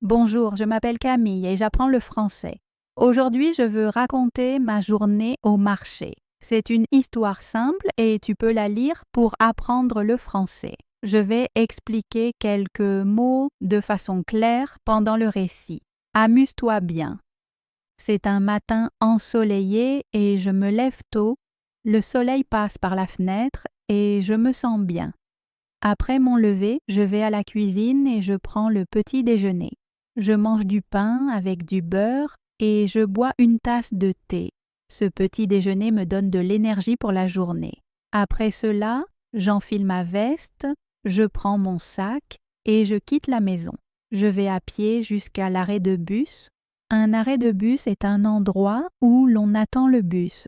Bonjour, je m'appelle Camille et j'apprends le français. Aujourd'hui, je veux raconter ma journée au marché. C'est une histoire simple et tu peux la lire pour apprendre le français. Je vais expliquer quelques mots de façon claire pendant le récit. Amuse-toi bien. C'est un matin ensoleillé et je me lève tôt. Le soleil passe par la fenêtre et je me sens bien. Après mon lever, je vais à la cuisine et je prends le petit déjeuner. Je mange du pain avec du beurre et je bois une tasse de thé. Ce petit déjeuner me donne de l'énergie pour la journée. Après cela, j'enfile ma veste, je prends mon sac et je quitte la maison. Je vais à pied jusqu'à l'arrêt de bus. Un arrêt de bus est un endroit où l'on attend le bus.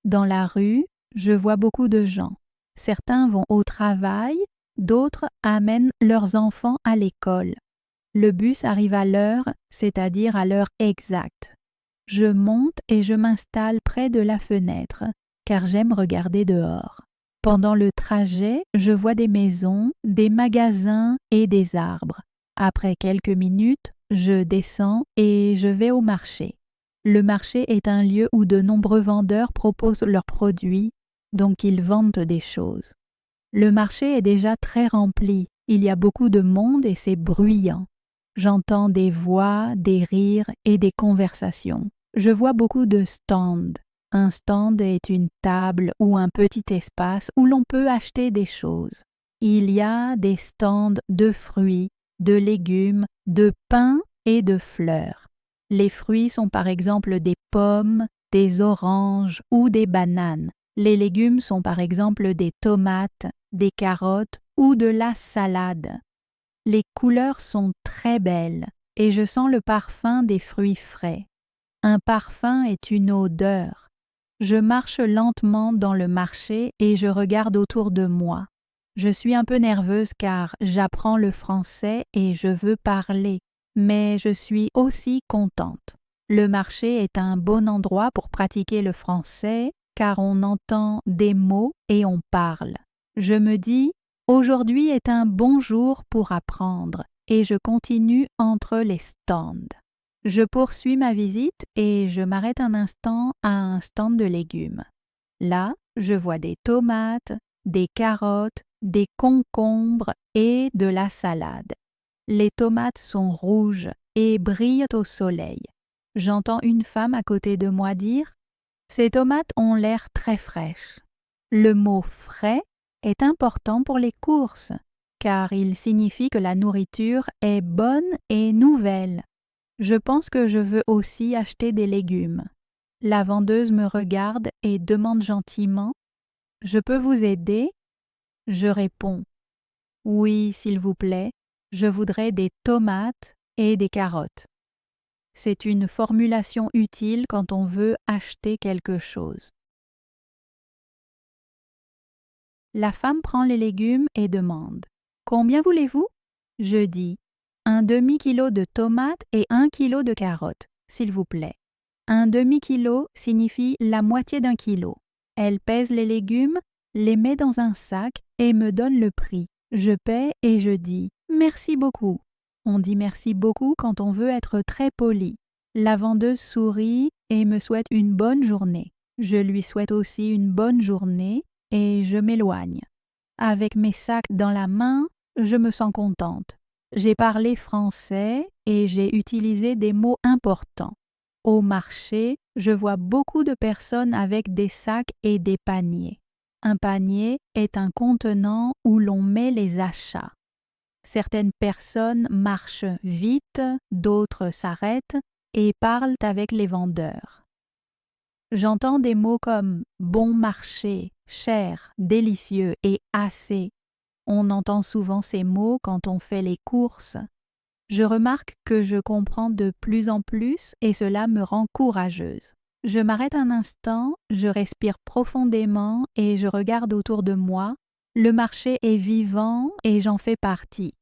Dans la rue, je vois beaucoup de gens. Certains vont au travail, d'autres amènent leurs enfants à l'école. Le bus arrive à l'heure, c'est-à-dire à l'heure exacte. Je monte et je m'installe près de la fenêtre, car j'aime regarder dehors. Pendant le trajet, je vois des maisons, des magasins et des arbres. Après quelques minutes, je descends et je vais au marché. Le marché est un lieu où de nombreux vendeurs proposent leurs produits, donc ils vendent des choses. Le marché est déjà très rempli, il y a beaucoup de monde et c'est bruyant. J'entends des voix, des rires et des conversations. Je vois beaucoup de stands. Un stand est une table ou un petit espace où l'on peut acheter des choses. Il y a des stands de fruits, de légumes, de pain et de fleurs. Les fruits sont par exemple des pommes, des oranges ou des bananes. Les légumes sont par exemple des tomates, des carottes ou de la salade. Les couleurs sont très belles et je sens le parfum des fruits frais. Un parfum est une odeur. Je marche lentement dans le marché et je regarde autour de moi. Je suis un peu nerveuse car j'apprends le français et je veux parler, mais je suis aussi contente. Le marché est un bon endroit pour pratiquer le français car on entend des mots et on parle. Je me dis aujourd'hui est un bon jour pour apprendre et je continue entre les stands. Je poursuis ma visite et je m'arrête un instant à un stand de légumes. Là, je vois des tomates, des carottes, des concombres et de la salade. Les tomates sont rouges et brillent au soleil. J'entends une femme à côté de moi dire « Ces tomates ont l'air très fraîches ». Le mot « frais » est important pour les courses, car il signifie que la nourriture est bonne et nouvelle. Je pense que je veux aussi acheter des légumes. La vendeuse me regarde et demande gentiment « Je peux vous aider ?» Je réponds « Oui, s'il vous plaît, je voudrais des tomates et des carottes. » C'est une formulation utile quand on veut acheter quelque chose. La femme prend les légumes et demande « Combien voulez-vous » Je dis « Un demi-kilo de tomates et 1 kilo de carottes, s'il vous plaît. » Un demi-kilo signifie la moitié d'un kilo. Elle pèse les légumes, les met dans un sac et me donne le prix. Je paie et je dis « Merci beaucoup ». On dit merci beaucoup quand on veut être très poli. La vendeuse sourit et me souhaite une bonne journée. Je lui souhaite aussi une bonne journée et je m'éloigne. Avec mes sacs dans la main, je me sens contente. J'ai parlé français et j'ai utilisé des mots importants. Au marché, je vois beaucoup de personnes avec des sacs et des paniers. Un panier est un contenant où l'on met les achats. Certaines personnes marchent vite, d'autres s'arrêtent et parlent avec les vendeurs. J'entends des mots comme bon marché, cher, délicieux et assez. On entend souvent ces mots quand on fait les courses. Je remarque que je comprends de plus en plus et cela me rend courageuse. Je m'arrête un instant, je respire profondément et je regarde autour de moi. Le marché est vivant et j'en fais partie.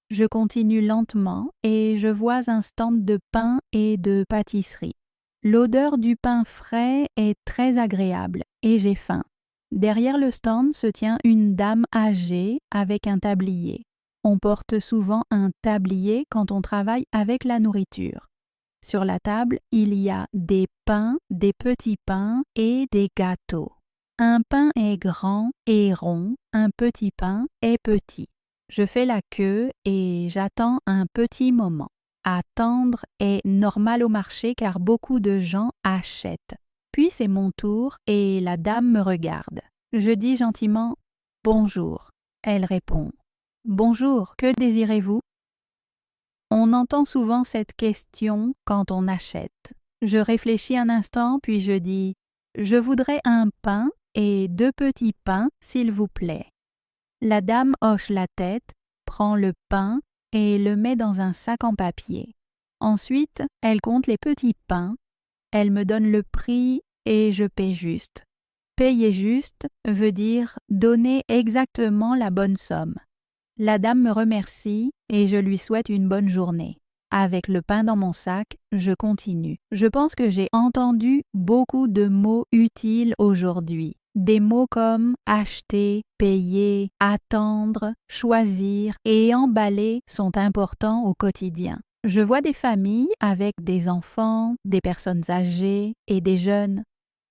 Je continue lentement et je vois un stand de pain et de pâtisserie. L'odeur du pain frais est très agréable et j'ai faim. Derrière le stand se tient une dame âgée avec un tablier. On porte souvent un tablier quand on travaille avec la nourriture. Sur la table, il y a des pains, des petits pains et des gâteaux. Un pain est grand et rond, un petit pain est petit. Je fais la queue et j'attends un petit moment. Attendre est normal au marché car beaucoup de gens achètent. Puis c'est mon tour et la dame me regarde. Je dis gentiment « Bonjour ». Elle répond « Bonjour, que désirez-vous » On entend souvent cette question quand on achète. Je réfléchis un instant puis je dis « Je voudrais un pain et 2 petits pains, s'il vous plaît ». La dame hoche la tête, prend le pain et le met dans un sac en papier. Ensuite, elle compte les petits pains. Elle me donne le prix et je paie juste. Payer juste veut dire donner exactement la bonne somme. La dame me remercie et je lui souhaite une bonne journée. Avec le pain dans mon sac, je continue. Je pense que j'ai entendu beaucoup de mots utiles aujourd'hui. Des mots comme acheter, payer, attendre, choisir et emballer sont importants au quotidien. Je vois des familles avec des enfants, des personnes âgées et des jeunes.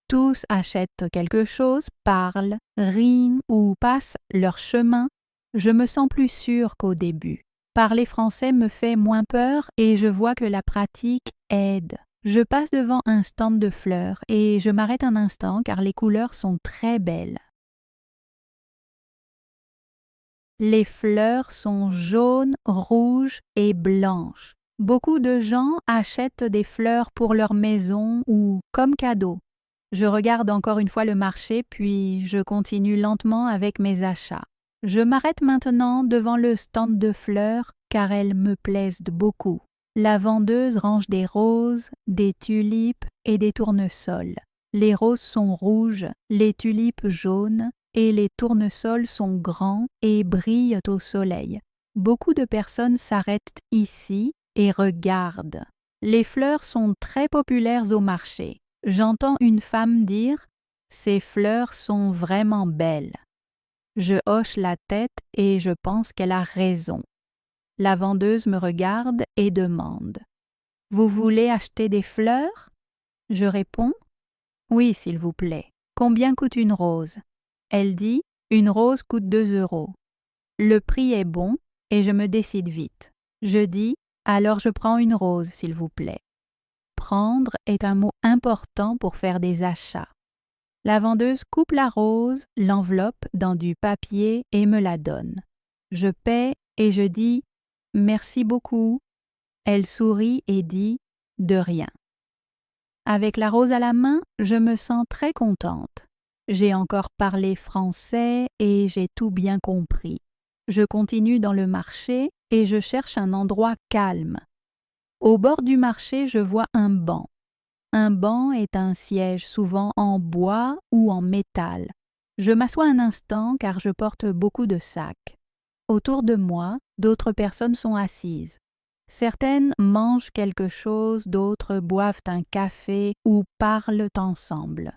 Tous achètent quelque chose, parlent, rient ou passent leur chemin. Je me sens plus sûre qu'au début. Parler français me fait moins peur et je vois que la pratique aide. Je passe devant un stand de fleurs et je m'arrête un instant car les couleurs sont très belles. Les fleurs sont jaunes, rouges et blanches. Beaucoup de gens achètent des fleurs pour leur maison ou comme cadeau. Je regarde encore une fois le marché puis je continue lentement avec mes achats. Je m'arrête maintenant devant le stand de fleurs car elles me plaisent beaucoup. La vendeuse range des roses, des tulipes et des tournesols. Les roses sont rouges, les tulipes jaunes et les tournesols sont grands et brillent au soleil. Beaucoup de personnes s'arrêtent ici et regardent. Les fleurs sont très populaires au marché. J'entends une femme dire « Ces fleurs sont vraiment belles ». Je hoche la tête et je pense qu'elle a raison. La vendeuse me regarde et demande « Vous voulez acheter des fleurs ?» Je réponds « Oui, s'il vous plaît. Combien coûte une rose ?» Elle dit « Une rose coûte 2 €. » Le prix est bon et je me décide vite. Je dis « Alors je prends une rose, s'il vous plaît. » Prendre est un mot important pour faire des achats. La vendeuse coupe la rose, l'enveloppe dans du papier et me la donne. Je paie et je dis « Merci beaucoup ». Elle sourit et dit « De rien ». Avec la rose à la main, je me sens très contente. J'ai encore parlé français et j'ai tout bien compris. Je continue dans le marché et je cherche un endroit calme. Au bord du marché, je vois un banc. Un banc est un siège souvent en bois ou en métal. Je m'assois un instant car je porte beaucoup de sacs. Autour de moi, d'autres personnes sont assises. Certaines mangent quelque chose, d'autres boivent un café ou parlent ensemble.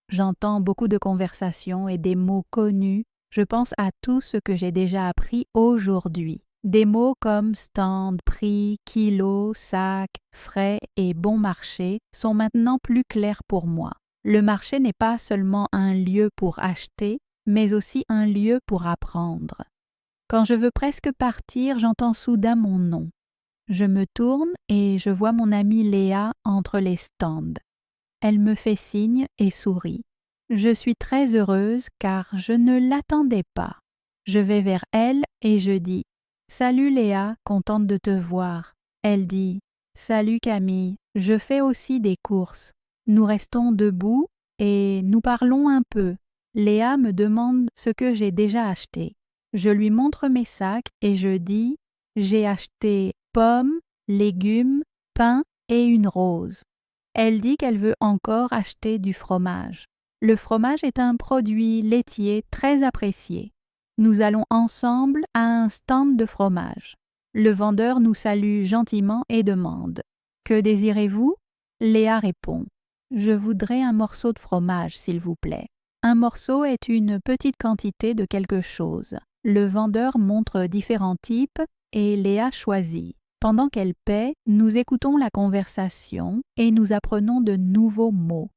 J'entends beaucoup de conversations et des mots connus. Je pense à tout ce que j'ai déjà appris aujourd'hui. Des mots comme stand, prix, kilo, sac, frais et bon marché sont maintenant plus clairs pour moi. Le marché n'est pas seulement un lieu pour acheter, mais aussi un lieu pour apprendre. Quand je veux presque partir, j'entends soudain mon nom. Je me tourne et je vois mon amie Léa entre les stands. Elle me fait signe et sourit. Je suis très heureuse car je ne l'attendais pas. Je vais vers elle et je dis « Salut Léa, contente de te voir ». Elle dit « Salut Camille, je fais aussi des courses ». Nous restons debout et nous parlons un peu. Léa me demande ce que j'ai déjà acheté. Je lui montre mes sacs et je dis « J'ai acheté pommes, légumes, pain et une rose ». Elle dit qu'elle veut encore acheter du fromage. Le fromage est un produit laitier très apprécié. Nous allons ensemble à un stand de fromage. Le vendeur nous salue gentiment et demande « Que désirez-vous » Léa répond « Je voudrais un morceau de fromage, s'il vous plaît. » Un morceau est une petite quantité de quelque chose. Le vendeur montre différents types et Léa choisit. Pendant qu'elle paie, nous écoutons la conversation et nous apprenons de nouveaux mots.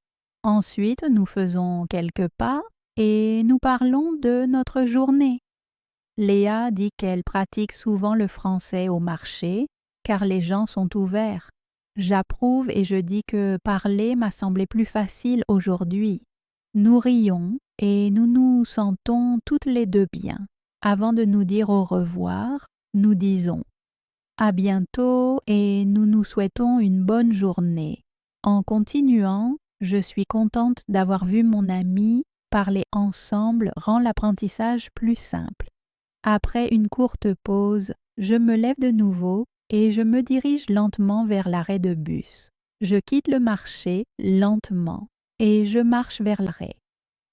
Ensuite, nous faisons quelques pas et nous parlons de notre journée. Léa dit qu'elle pratique souvent le français au marché car les gens sont ouverts. J'approuve et je dis que parler m'a semblé plus facile aujourd'hui. Nous rions et nous nous sentons toutes les deux bien. Avant de nous dire au revoir, nous disons à bientôt et nous nous souhaitons une bonne journée. En continuant, je suis contente d'avoir vu mon ami. Parler ensemble rend l'apprentissage plus simple. Après une courte pause, je me lève de nouveau et je me dirige lentement vers l'arrêt de bus. Je quitte le marché lentement et je marche vers l'arrêt.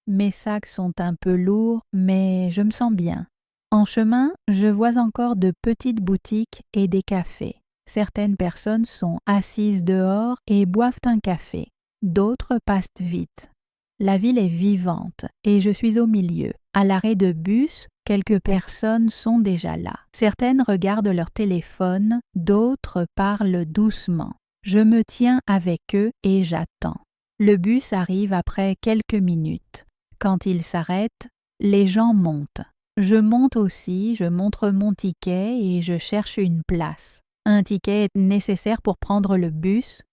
Mes sacs sont un peu lourds, mais je me sens bien. En chemin, je vois encore de petites boutiques et des cafés. Certaines personnes sont assises dehors et boivent un café. D'autres passent vite. La ville est vivante et je suis au milieu. À l'arrêt de bus, quelques personnes sont déjà là. Certaines regardent leur téléphone, d'autres parlent doucement. Je me tiens avec eux et j'attends. Le bus arrive après quelques minutes. Quand il s'arrête, les gens montent. Je monte aussi, je montre mon ticket et je cherche une place. Un ticket est nécessaire pour prendre le bus.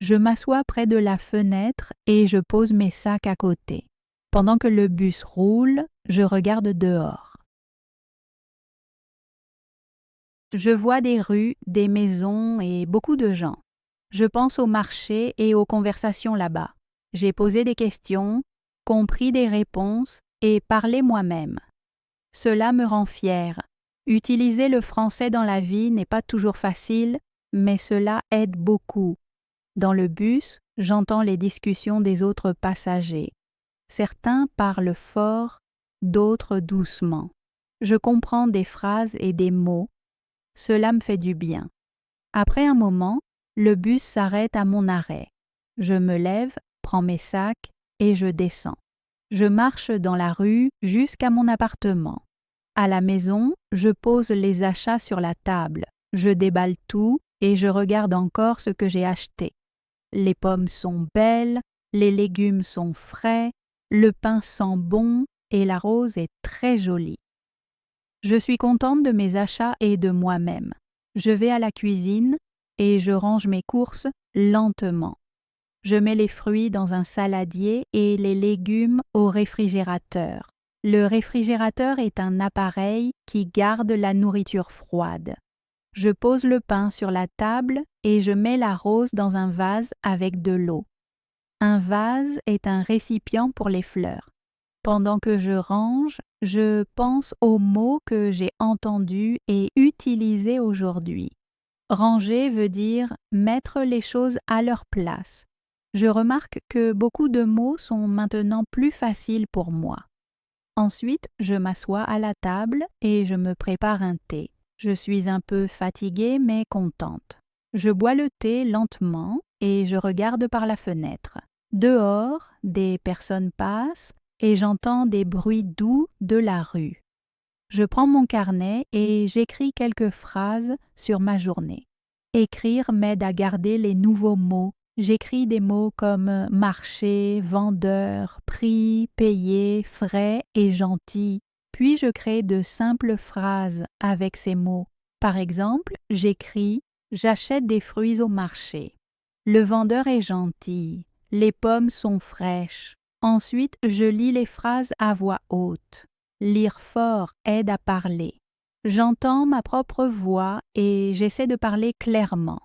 Je m'assois près de la fenêtre et je pose mes sacs à côté. Pendant que le bus roule, je regarde dehors. Je vois des rues, des maisons et beaucoup de gens. Je pense au marché et aux conversations là-bas. J'ai posé des questions, compris des réponses et parlé moi-même. Cela me rend fière. Utiliser le français dans la vie n'est pas toujours facile, mais cela aide beaucoup. Dans le bus, j'entends les discussions des autres passagers. Certains parlent fort, d'autres doucement. Je comprends des phrases et des mots. Cela me fait du bien. Après un moment, le bus s'arrête à mon arrêt. Je me lève, prends mes sacs et je descends. Je marche dans la rue jusqu'à mon appartement. À la maison, je pose les achats sur la table. Je déballe tout et je regarde encore ce que j'ai acheté. Les pommes sont belles, les légumes sont frais, le pain sent bon et la rose est très jolie. Je suis contente de mes achats et de moi-même. Je vais à la cuisine et je range mes courses lentement. Je mets les fruits dans un saladier et les légumes au réfrigérateur. Le réfrigérateur est un appareil qui garde la nourriture froide. Je pose le pain sur la table et je mets la rose dans un vase avec de l'eau. Un vase est un récipient pour les fleurs. Pendant que je range, je pense aux mots que j'ai entendus et utilisés aujourd'hui. Ranger veut dire mettre les choses à leur place. Je remarque que beaucoup de mots sont maintenant plus faciles pour moi. Ensuite, je m'assois à la table et je me prépare un thé. Je suis un peu fatiguée mais contente. Je bois le thé lentement et je regarde par la fenêtre. Dehors, des personnes passent et j'entends des bruits doux de la rue. Je prends mon carnet et j'écris quelques phrases sur ma journée. Écrire m'aide à garder les nouveaux mots. J'écris des mots comme marché, vendeur, prix, payé, frais et gentil. Puis je crée de simples phrases avec ces mots. Par exemple, j'écris « J'achète des fruits au marché ». Le vendeur est gentil. Les pommes sont fraîches. Ensuite, je lis les phrases à voix haute. Lire fort aide à parler. J'entends ma propre voix et j'essaie de parler clairement.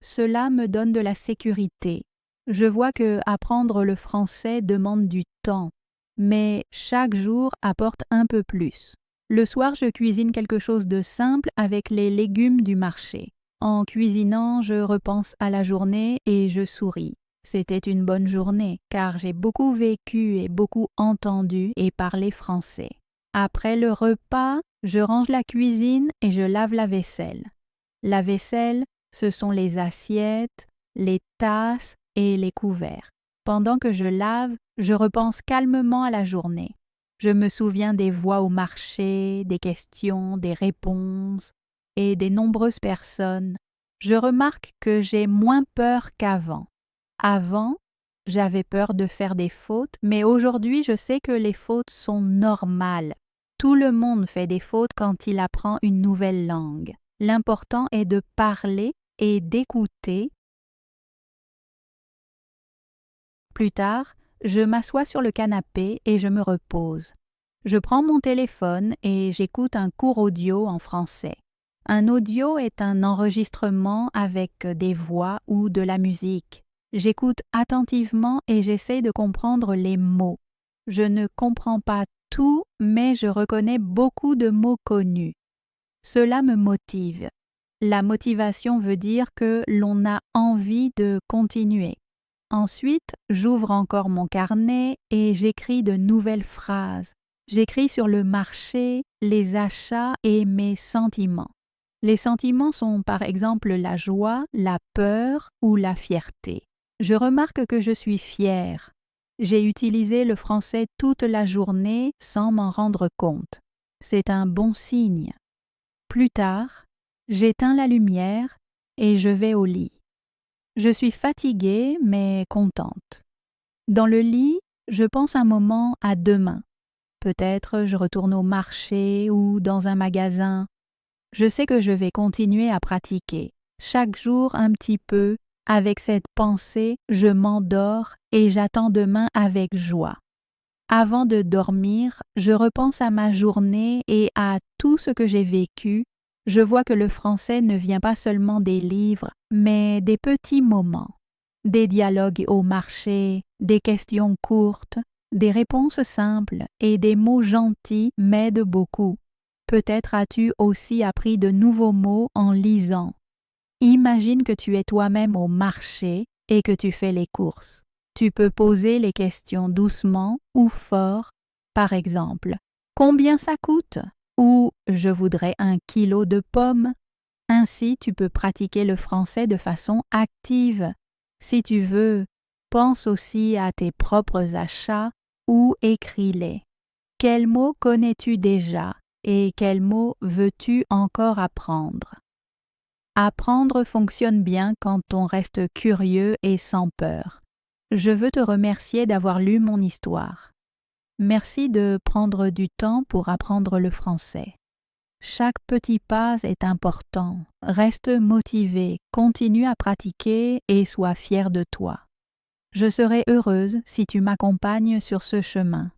Cela me donne de la sécurité. Je vois que apprendre le français demande du temps, mais chaque jour apporte un peu plus. Le soir, je cuisine quelque chose de simple avec les légumes du marché. En cuisinant, je repense à la journée et je souris. C'était une bonne journée, car j'ai beaucoup vécu et beaucoup entendu et parlé français. Après le repas, je range la cuisine et je lave la vaisselle. La vaisselle, ce sont les assiettes, les tasses et les couverts. Pendant que je lave, je repense calmement à la journée. Je me souviens des voix au marché, des questions, des réponses et des nombreuses personnes. Je remarque que j'ai moins peur qu'avant. Avant, j'avais peur de faire des fautes, mais aujourd'hui je sais que les fautes sont normales. Tout le monde fait des fautes quand il apprend une nouvelle langue. L'important est de parler et d'écouter. Plus tard, je m'assois sur le canapé et je me repose. Je prends mon téléphone et j'écoute un cours audio en français. Un audio est un enregistrement avec des voix ou de la musique. J'écoute attentivement et j'essaie de comprendre les mots. Je ne comprends pas tout, mais je reconnais beaucoup de mots connus. Cela me motive. La motivation veut dire que l'on a envie de continuer. Ensuite, j'ouvre encore mon carnet et j'écris de nouvelles phrases. J'écris sur le marché, les achats et mes sentiments. Les sentiments sont par exemple la joie, la peur ou la fierté. Je remarque que je suis fière. J'ai utilisé le français toute la journée sans m'en rendre compte. C'est un bon signe. Plus tard, j'éteins la lumière et je vais au lit. Je suis fatiguée mais contente. Dans le lit, je pense un moment à demain. Peut-être je retourne au marché ou dans un magasin. Je sais que je vais continuer à pratiquer. Chaque jour un petit peu. Avec cette pensée, je m'endors et j'attends demain avec joie. Avant de dormir, je repense à ma journée et à tout ce que j'ai vécu. Je vois que le français ne vient pas seulement des livres, mais des petits moments. Des dialogues au marché, des questions courtes, des réponses simples et des mots gentils m'aident beaucoup. Peut-être as-tu aussi appris de nouveaux mots en lisant. Imagine que tu es toi-même au marché et que tu fais les courses. Tu peux poser les questions doucement ou fort. Par exemple, combien ça coûte? Ou je voudrais 1 kilo de pommes. Ainsi, tu peux pratiquer le français de façon active. Si tu veux, pense aussi à tes propres achats ou écris-les. Quels mots connais-tu déjà et quels mots veux-tu encore apprendre? Apprendre fonctionne bien quand on reste curieux et sans peur. Je veux te remercier d'avoir lu mon histoire. Merci de prendre du temps pour apprendre le français. Chaque petit pas est important. Reste motivé, continue à pratiquer et sois fier de toi. Je serai heureuse si tu m'accompagnes sur ce chemin.